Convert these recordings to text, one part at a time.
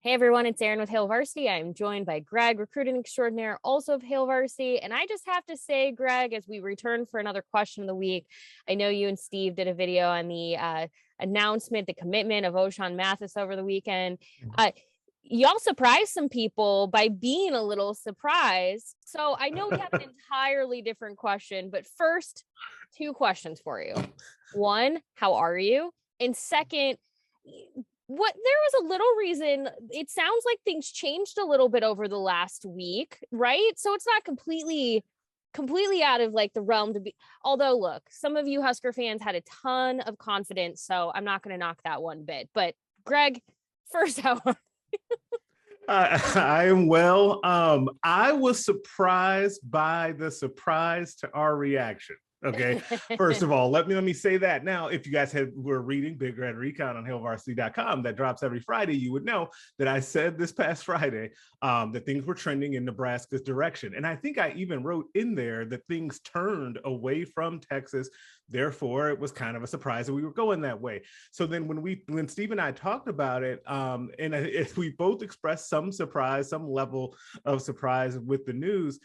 Hey everyone, it's Erin with Hail Varsity. I'm joined by Greg, recruiting extraordinaire, also of Hail Varsity. And I just have to say, Greg, as we return for another question of the week, I know you and Steve did a video on the announcement, the commitment of O'Shawn Mathis over the weekend. Y'all surprised some people by being a little surprised. So I know we have an entirely different question, but first, two questions for you. One, how are you? And second, what there was a little reason it sounds like things changed a little bit over the last week, right? So it's not completely out of like the realm to be, although look, some of you Husker fans had a ton of confidence, so I'm not going to knock that one bit. But Greg, first, how I am well. I was surprised by the surprise to our reaction. Okay. First of all, let me say that. Now, if you guys were reading Big Red Recon on hailvarsity.com that drops every Friday, you would know that I said this past Friday that things were trending in Nebraska's direction. And I think I even wrote in there that things turned away from Texas. Therefore, it was kind of a surprise that we were going that way. So then when Steve and I talked about it, and we both expressed some surprise, some level of surprise with the news,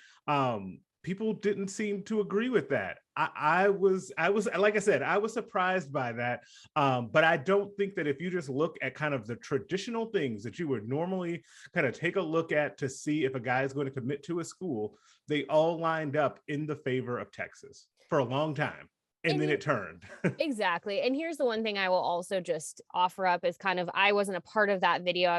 people didn't seem to agree with that. I was like I said, I was surprised by that. But I don't think that if you just look at kind of the traditional things that you would normally kind of take a look at to see if a guy is going to commit to a school, they all lined up in the favor of Texas for a long time. And then it turned. Exactly. And here's the one thing I will also just offer up is kind of, I wasn't a part of that video.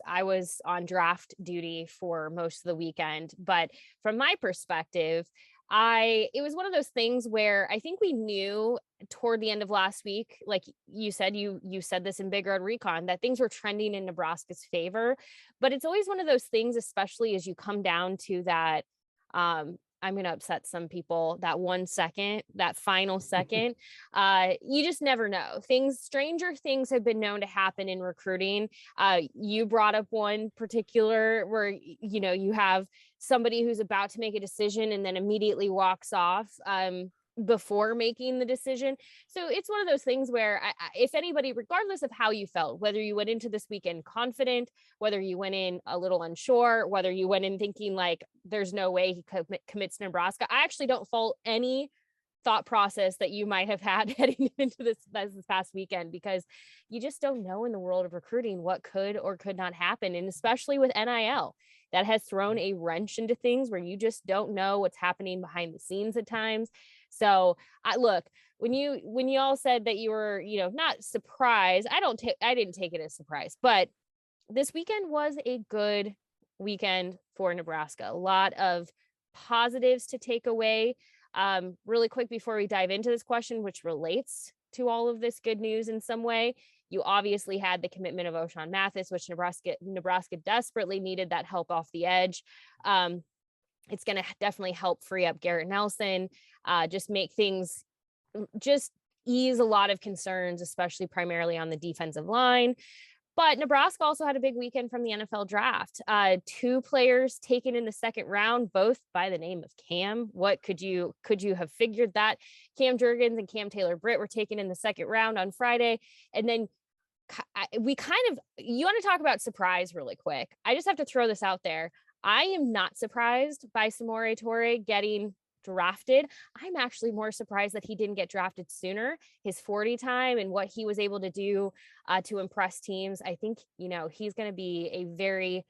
I was on draft duty for most of the weekend, but from my perspective, it was one of those things where I think we knew toward the end of last week, like you said, you said this in Big Red Recon, that things were trending in Nebraska's favor, but it's always one of those things, especially as you come down to that, I'm going to upset some people, that 1 second, that final second, you just never know. Stranger things have been known to happen in recruiting. You brought up one particular where, you have somebody who's about to make a decision and then immediately walks off before making the decision. So it's one of those things where if anybody, regardless of how you felt, whether you went into this weekend confident, whether you went in a little unsure, whether you went in thinking like there's no way he commits to Nebraska, I actually don't fault any thought process that you might have had heading into this past weekend, because you just don't know in the world of recruiting what could or could not happen. And especially with NIL, that has thrown a wrench into things where you just don't know what's happening behind the scenes at times. So look, when you all said that you were, not surprised, I didn't take it as surprise, but this weekend was a good weekend for Nebraska. A lot of positives to take away. Really quick before we dive into this question, which relates to all of this good news in some way, you obviously had the commitment of O'Shawn Mathis, which Nebraska desperately needed that help off the edge. It's going to definitely help free up Garrett Nelson, just make things, just ease a lot of concerns, especially primarily on the defensive line. But Nebraska also had a big weekend from the NFL draft. 2 players taken in the second round, both by the name of Cam. What could you have figured that? Cam Jurgens and Cam Taylor-Britt were taken in the second round on Friday. And then you want to talk about surprise really quick. I just have to throw this out there. I am not surprised by Samori Toure getting drafted. I'm actually more surprised that he didn't get drafted sooner. His 40 time and what he was able to do to impress teams. I think, he's going to be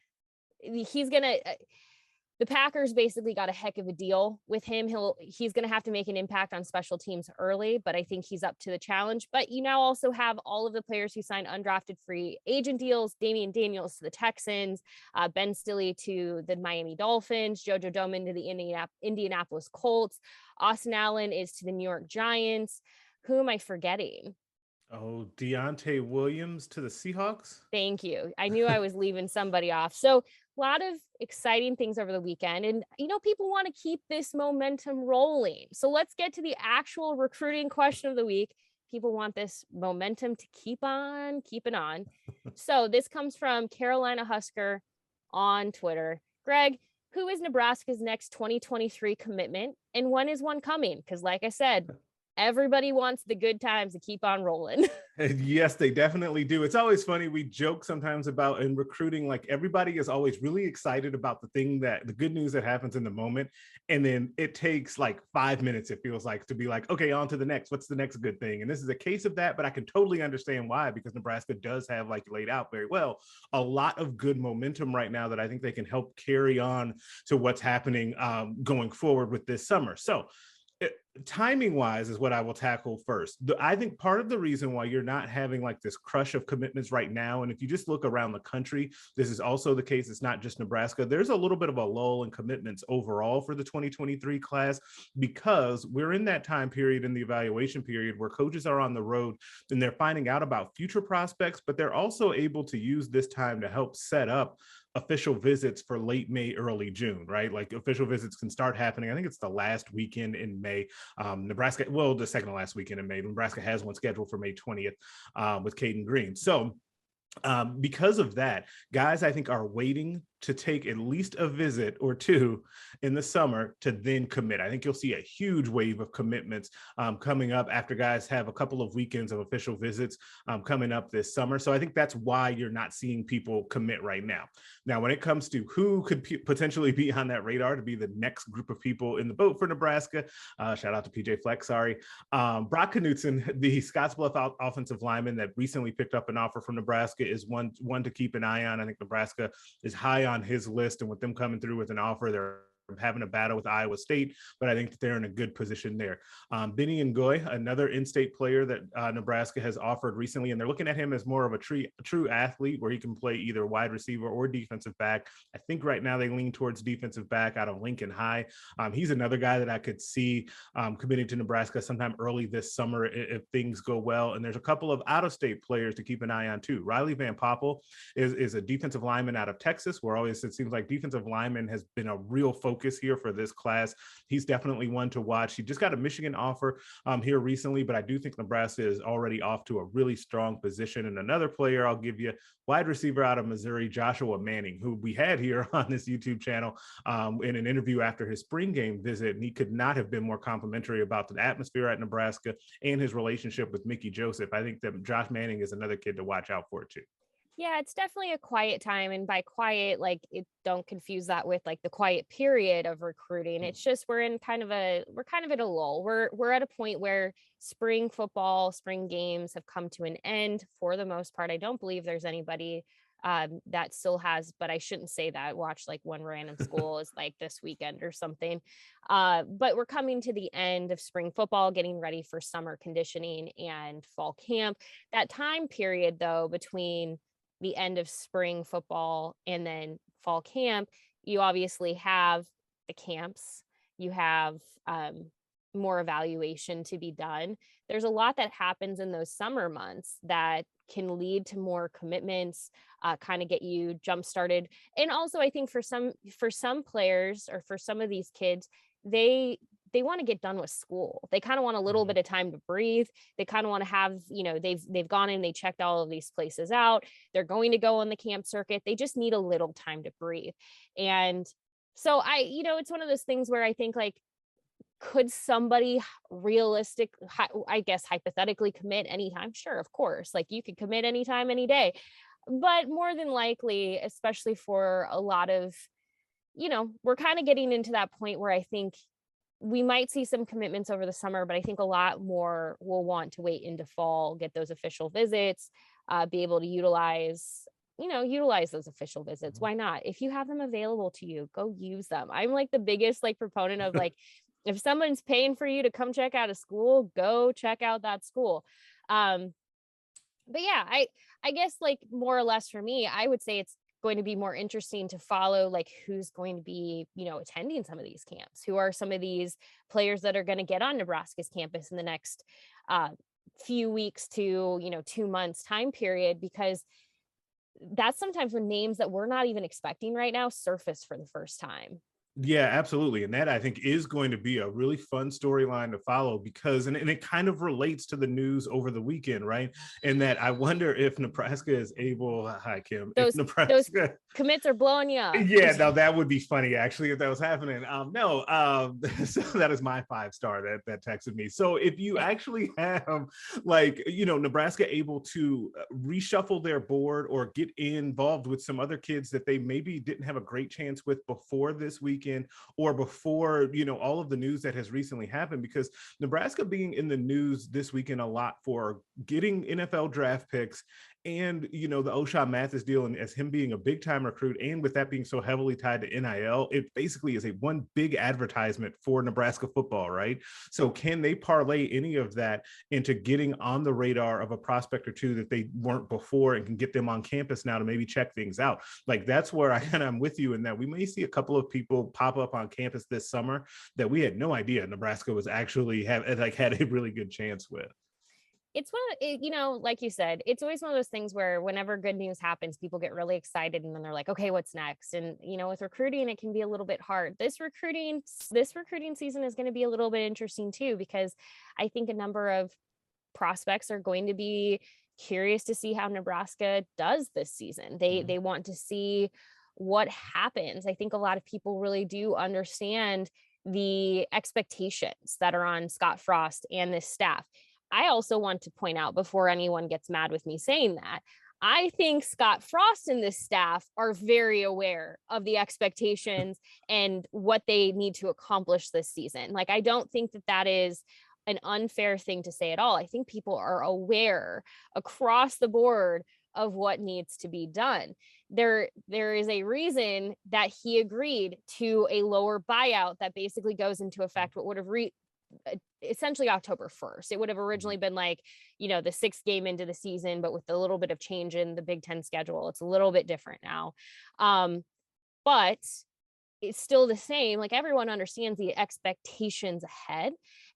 the Packers basically got a heck of a deal with him. He's going to have to make an impact on special teams early, but I think he's up to the challenge. But you now also have all of the players who signed undrafted free agent deals: Damian Daniels to the Texans, Ben Stilley to the Miami Dolphins, JoJo Domann to the Indianapolis Colts, Austin Allen is to the New York Giants. Who am I forgetting? Oh, Deontay Williams to the Seahawks. Thank you. I knew I was leaving somebody off. So a lot of exciting things over the weekend. And, people want to keep this momentum rolling. So let's get to the actual recruiting question of the week. People want this momentum to keep on keeping on. So this comes from Carolina Husker on Twitter. Greg, who is Nebraska's next 2023 commitment, and when is one coming? Because like I said, everybody wants the good times to keep on rolling. Yes, they definitely do. It's always funny. We joke sometimes about in recruiting, like everybody is always really excited about the good news that happens in the moment. And then it takes like 5 minutes, it feels like, to be like, okay, on to the next. What's the next good thing? And this is a case of that, but I can totally understand why, because Nebraska does have, like laid out very well, a lot of good momentum right now that I think they can help carry on to what's happening going forward with this summer. So, timing wise is what I will tackle first. I think part of the reason why you're not having like this crush of commitments right now, and if you just look around the country, this is also the case. It's not just Nebraska. There's a little bit of a lull in commitments overall for the 2023 class, because we're in that time period in the evaluation period where coaches are on the road and they're finding out about future prospects, but they're also able to use this time to help set up official visits for late May, early June, right? Like official visits can start happening. I think it's the last weekend in May. Nebraska, well, the second to last weekend in May. Nebraska has one scheduled for May 20th with Caden Green. So because of that, guys, I think, are waiting to take at least a visit or two in the summer to then commit. I think you'll see a huge wave of commitments coming up after guys have a couple of weekends of official visits coming up this summer. So I think that's why you're not seeing people commit right now. Now, when it comes to who could potentially be on that radar to be the next group of people in the boat for Nebraska, shout out to PJ Fleck, sorry. Brock Knutson, the Scottsbluff offensive lineman that recently picked up an offer from Nebraska, is one to keep an eye on. I think Nebraska is high on his list, and with them coming through with an offer, they're having a battle with Iowa State, but I think that they're in a good position there. Benny Ngoy, another in-state player that Nebraska has offered recently, and they're looking at him as more of a true athlete where he can play either wide receiver or defensive back. I think right now they lean towards defensive back out of Lincoln High. He's another guy that I could see committing to Nebraska sometime early this summer if things go well. And there's a couple of out-of-state players to keep an eye on too. Riley Van Poppel is a defensive lineman out of Texas, where always it seems like defensive lineman has been a real focus here for this class. He's definitely one to watch. He just got a Michigan offer here recently, but I do think Nebraska is already off to a really strong position. And another player I'll give you, wide receiver out of Missouri, Joshua Manning, who we had here on this YouTube channel in an interview after his spring game visit. And he could not have been more complimentary about the atmosphere at Nebraska and his relationship with Mickey Joseph. I think that Josh Manning is another kid to watch out for too. Yeah, it's definitely a quiet time. And by quiet, like, don't confuse that with like the quiet period of recruiting. It's just we're kind of at a lull. We're at a point where spring football, spring games have come to an end for the most part. I don't believe there's anybody that still has, but I shouldn't say that. Watch like one random school is like this weekend or something. But we're coming to the end of spring football, getting ready for summer conditioning and fall camp. That time period, though, between the end of spring football and then fall camp, you obviously have the camps, you have more evaluation to be done. There's a lot that happens in those summer months that can lead to more commitments, kind of get you jump started. And also I think for some players, or for some of these kids, they want to get done with school. They kind of want a little bit of time to breathe. They kind of want to have, they've gone in, they checked all of these places out. They're going to go on the camp circuit. They just need a little time to breathe. And so it's one of those things where I think, like, could somebody I guess hypothetically commit anytime? Sure, of course. Like, you could commit anytime, any day. But more than likely, especially for a lot of, we're kind of getting into that point where I think we might see some commitments over the summer, but I think a lot more will want to wait into fall, get those official visits, be able to utilize those official visits. Why not? If you have them available to you, go use them. I'm like the biggest proponent of like, if someone's paying for you to come check out a school, go check out that school. But yeah, I guess like more or less for me, I would say it's going to be more interesting to follow like who's going to be, attending some of these camps. Who are some of these players that are going to get on Nebraska's campus in the next few weeks to, 2 months time period, because that's sometimes when names that we're not even expecting right now surface for the first time. Yeah, absolutely. And that I think is going to be a really fun storyline to follow because, and it kind of relates to the news over the weekend, right? And that I wonder if Nebraska is able, hi, Kim, if Those Nebraska, commits are blowing you up. yeah, no, that would be funny actually if that was happening. No, so that is my 5 star that texted me. So if you actually have like Nebraska able to reshuffle their board or get involved with some other kids that they maybe didn't have a great chance with before this weekend or before all of the news that has recently happened, because Nebraska being in the news this weekend a lot for getting NFL draft picks and the O'Shawn Mathis deal, and as him being a big time recruit, and with that being so heavily tied to NIL, it basically is a one big advertisement for Nebraska football, right? So can they parlay any of that into getting on the radar of a prospect or two that they weren't before and can get them on campus now to maybe check things out? Like that's where I'm with you in that we may see a couple of people pop up on campus this summer that we had no idea Nebraska was actually had a really good chance with. It's like you said, it's always one of those things where whenever good news happens, people get really excited and then they're like, okay, what's next? And with recruiting, it can be a little bit hard. This recruiting season is going to be a little bit interesting too, because I think a number of prospects are going to be curious to see how Nebraska does this season. They want to see what happens. I think a lot of people really do understand the expectations that are on Scott Frost and this staff. I also want to point out, before anyone gets mad with me saying that, I think Scott Frost and this staff are very aware of the expectations and what they need to accomplish this season. Like, I don't think that is an unfair thing to say at all. I think people are aware across the board of what needs to be done. There is a reason that he agreed to a lower buyout that basically goes into effect what would have essentially October 1st. It would have originally been like, the 6th game into the season, but with a little bit of change in the Big Ten schedule, it's a little bit different now. But it's still the same. Like, everyone understands the expectations ahead.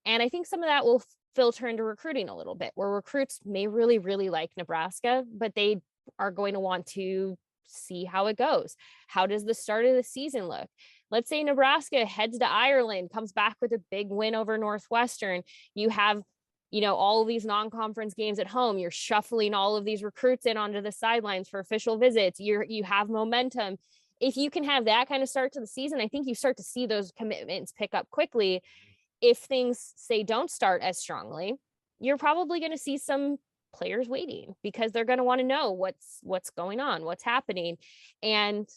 And I think some of that will filter into recruiting a little bit, where recruits may really, really like Nebraska, but they are going to want to see how it goes. How does the start of the season look? Let's say Nebraska heads to Ireland, comes back with a big win over Northwestern. You have, all of these non-conference games at home. You're shuffling all of these recruits in onto the sidelines for official visits. You have momentum. If you can have that kind of start to the season, I think you start to see those commitments pick up quickly. If things, say, don't start as strongly, you're probably going to see some players waiting because they're going to want to know what's going on, what's happening. And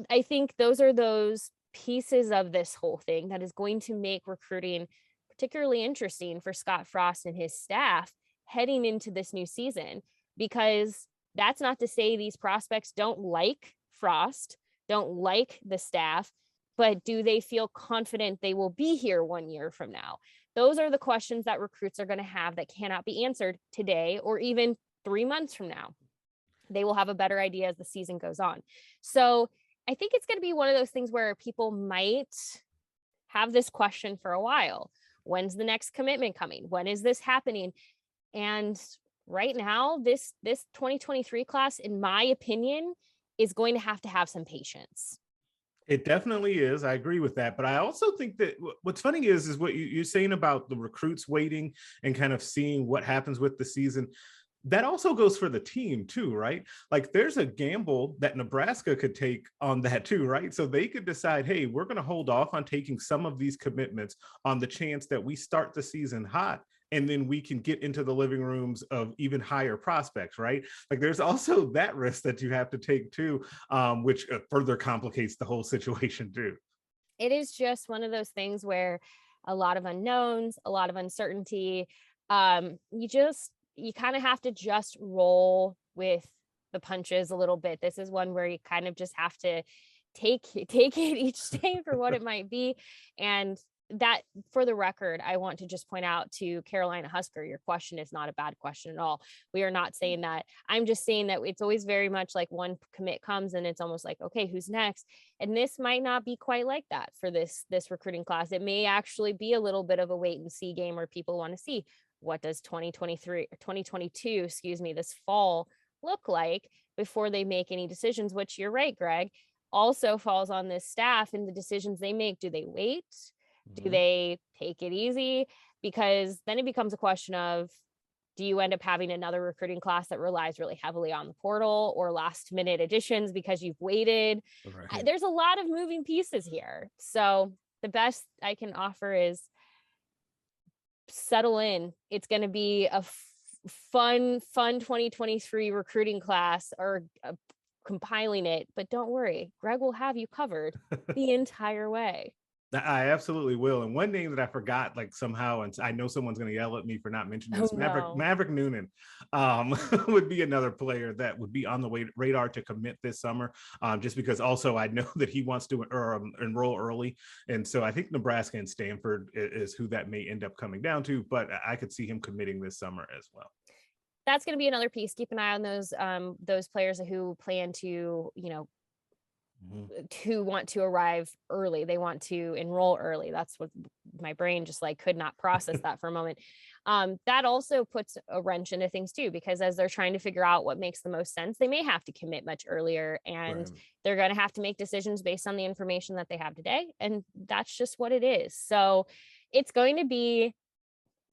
I think those are those pieces of this whole thing that is going to make recruiting particularly interesting for Scott Frost and his staff heading into this new season, because that's not to say these prospects don't like Frost, don't like the staff, but do they feel confident they will be here 1 year from now? Those are the questions that recruits are going to have that cannot be answered today or even 3 months from now. They will have a better idea as the season goes on. So I think it's going to be one of those things where people might have this question for a while. When's the next commitment coming? When is this happening? And right now, this 2023 class, in my opinion, is going to have some patience. It definitely is. I agree with that. But I also think that what's funny is what you're saying about the recruits waiting and kind of seeing what happens with the season. That also goes for the team too, right? Like, there's a gamble that Nebraska could take on that too, right? So they could decide, hey, we're going to hold off on taking some of these commitments on the chance that we start the season hot, and then we can get into the living rooms of even higher prospects, right? Like, there's also that risk that you have to take too, which further complicates the whole situation too. It is just one of those things where a lot of unknowns, a lot of uncertainty. You kind of have to just roll with the punches a little bit. This is one where you kind of just have to take it each day for what it might be. And that, for the record, I want to just point out to Carolina Husker, your question is not a bad question at all. We are not saying that. I'm just saying that it's always very much like one commit comes and it's almost like, okay, who's next? And this might not be quite like that for this recruiting class. It may actually be a little bit of a wait and see game where people want to see, what does 2022, this fall look like before they make any decisions, which you're right, Greg. also falls on this staff and the decisions they make. Do they wait? Do they take it easy? Because then it becomes a question of, do you end up having another recruiting class that relies really heavily on the portal or last minute additions because you've waited? Right. There's a lot of moving pieces here. So the best I can offer is settle in. It's going to be a fun 2023 recruiting class, or compiling it, but don't worry, Greg will have you covered the entire way. I absolutely will. And one name that I forgot, like somehow, and I know someone's going to yell at me for not mentioning this, Maverick Noonan would be another player that would be on the radar to commit this summer, just because also I know that he wants to enroll early. And so I think Nebraska and Stanford is who that may end up coming down to, but I could see him committing this summer as well. That's going to be another piece. Keep an eye on those players who plan to, who want to arrive early. They want to enroll early. That's what my brain just like could not process that for a moment. That also puts a wrench into things too, because as they're trying to figure out what makes the most sense, they may have to commit much earlier, and they're going to have to make decisions based on the information that they have today. And that's just what it is. So it's going to be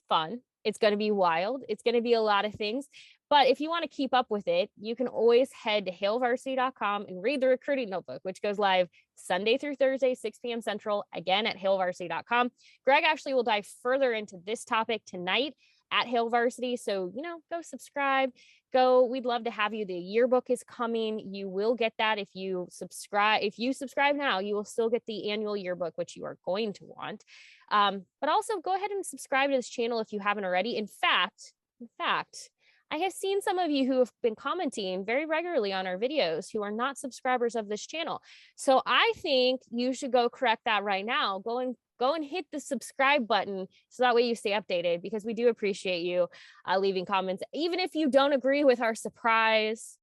fun. It's going to be wild. It's going to be a lot of things. But if you want to keep up with it, you can always head to hailvarsity.com and read the recruiting notebook, which goes live Sunday through Thursday, 6 p.m. Central, again at hailvarsity.com. Greg actually will dive further into this topic tonight at Hail Varsity. So, go subscribe. We'd love to have you. The yearbook is coming. You will get that if you subscribe. If you subscribe now, you will still get the annual yearbook, which you are going to want. But also go ahead and subscribe to this channel if you haven't already. In fact, I have seen some of you who have been commenting very regularly on our videos who are not subscribers of this channel. So I think you should go correct that right now. Go and hit the subscribe button so that way you stay updated, because we do appreciate you leaving comments. Even if you don't agree with our surprise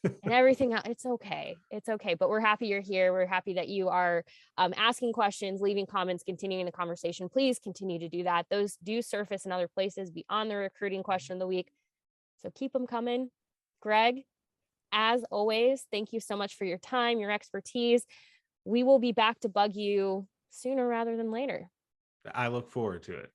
and everything else, it's okay. It's okay. But we're happy you're here. We're happy that you are asking questions, leaving comments, continuing the conversation. Please continue to do that. Those do surface in other places beyond the recruiting question of the week. So keep them coming. Greg, as always, thank you so much for your time, your expertise. We will be back to bug you sooner rather than later. I look forward to it.